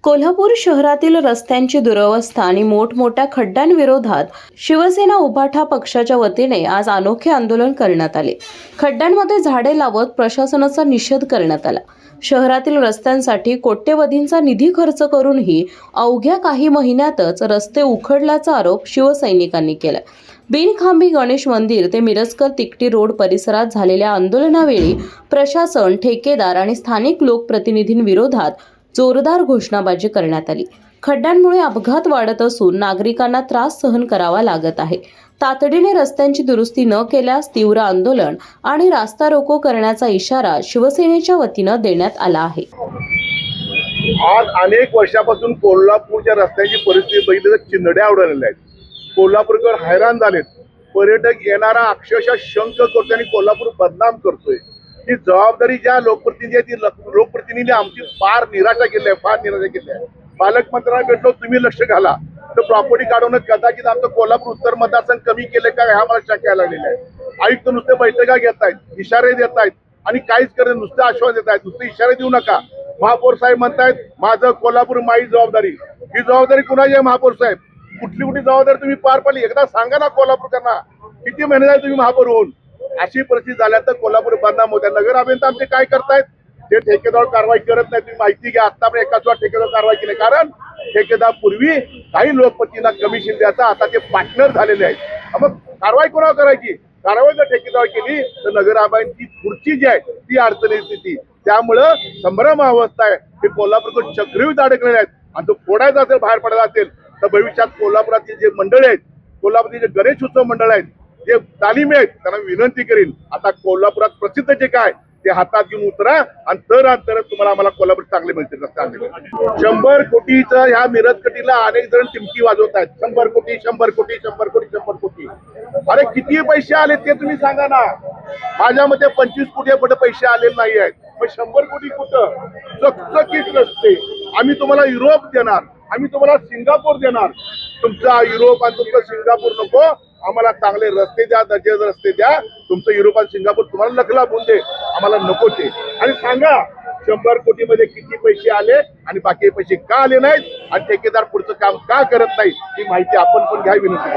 कोल्हापूर शहरातील रस्त्यांची दुरवस्था आणि मोठमोठ्या खड्ड्यांविरोधात शिवसेना उभाठा पक्षाच्या वतीने आज अनोखे आंदोलन करण्यात आले। खड्ड्यांमध्ये झाडे लावत प्रशासनाचा निषेध करण्यात आला। शहरातील रस्त्यांसाठी कोट्यवधींचा निधी खर्च करूनही अवघ्या काही महिन्यातच रस्ते उखडल्याचा आरोप शिवसैनिकांनी केला। बिनखांबी गणेश मंदिर ते मिरजकर तिकटी रोड परिसरात झालेल्या आंदोलनावेळी प्रशासन, ठेकेदार आणि स्थानिक लोकप्रतिनिधींविरोधात जोरदार घोषणाबाजी करण्यात आली। खड्ड्यांमुळे अपघात वाढत असून नागरिकांना त्रास सहन करावा लागत आहे। तातडीने रस्त्यांची दुरुस्ती न केल्यास तीव्र आंदोलन आणि रास्ता रोको करण्याचा इशारा शिवसेनेच्या वतीनं देण्यात आला आहे। आज अनेक वर्षापासून कोल्हापूरच्या रस्त्याची परिस्थिती बघितली तर चिंधड्या उडालेल्या आहेत। कोल्हापूरकर हैराण झालेत। पर्यटक येणारा अक्षरशः शंक करतोय आणि कोल्हापूर बदनाम करतोय। ही जबाबदारी ज्या लोकप्रतिनिधी आहेत ती लोकप्रतिनिधी आमची फार निराशा केली आहे। पालकमंत्र्यांना भेटलो, तुम्ही लक्ष घाला तर प्रॉपर्टी काढून कदाचित आमचं कोल्हापूर उत्तर मतदारसंघ कमी केले का ह्या मला शंका यायला लागलेला आहे। आयुक्त नुसते बैठका घेत आहेत, इशारे देत आहेत आणि काहीच करत नुसते आश्वासन देत आहेत। नुसते इशारे देऊ नका। महापौर साहेब म्हणतायत माझं कोल्हापूर माझी जबाबदारी। ही जबाबदारी कुणाची आहे महापौर साहेब? कुठली जबाबदारी तुम्ही पार पाडली एकदा सांगा ना कोल्हापूरकरांना। किती महिने झाले तुम्ही महापौर होऊन? अशी परिस्थिती झाल्यानंतर कोल्हापूर बदनाम होत्या। नगर अभियंता आमचे काय करतायत? ते ठेकेदार कारवाई करत नाही। तुम्ही माहिती घ्या, आता आपण एकाच ठेकेदार कारवाई केली, कारण ठेकेदार पूर्वी काही लोकप्रतिनिधींना कमिशन द्यायचा, आता ते पार्टनर झालेले आहेत। मग कारवाई कोणावर करायची? कारवाई जर ठेकेदार केली तर नगर अभियंती पुढची जी आहे ती अडचणीत येते। त्यामुळं संभ्रम अवस्था आहे। हे कोल्हापूरकर चक्रव्यूहात अडकलेले आहेत आणि तो फोडायचा असेल, बाहेर पडायचा असेल तर भविष्यात कोल्हापुरातील जे मंडळ आहेत, कोल्हापुरातील जे गणेश उत्सव मंडळ आहेत, जे तालीमी आहेत, त्यांना विनंती करीन आता कोल्हापुरात प्रसिद्ध जे काय ते हातात घेऊन उतरा आणि तरच तुम्हाला आम्हाला कोल्हापूर चांगले मिळतील। 100 कोटीचं ह्या मिरजकटीला अनेक जण टिमकी वाजवत आहेत। 100 कोटी 100 कोटी 100 कोटी 100 कोटी। अरे किती पैसे आले ते तुम्ही सांगा ना। माझ्या मते 25 कोटी पैसे आलेले नाही आहेत। मग 100 कोटी कुठं? चकचकीत रस्ते आम्ही तुम्हाला युरोप देणार, आम्ही तुम्हाला सिंगापूर देणार। तुमचा युरोप आणि तुमचं सिंगापूर नको, आम्हाला चांगले रस्ते द्या, दर्जेदार रस्ते द्या। तुमचं युरोप आणि सिंगापूर तुम्हाला लखला होऊन दे, आम्हाला नको ते। आणि सांगा 100 कोटीमध्ये किती पैसे आले आणि बाकी पैसे का आले नाहीत आणि ठेकेदार पुढचं काम का करत नाही ही माहिती आपण पण घ्या, विनंती.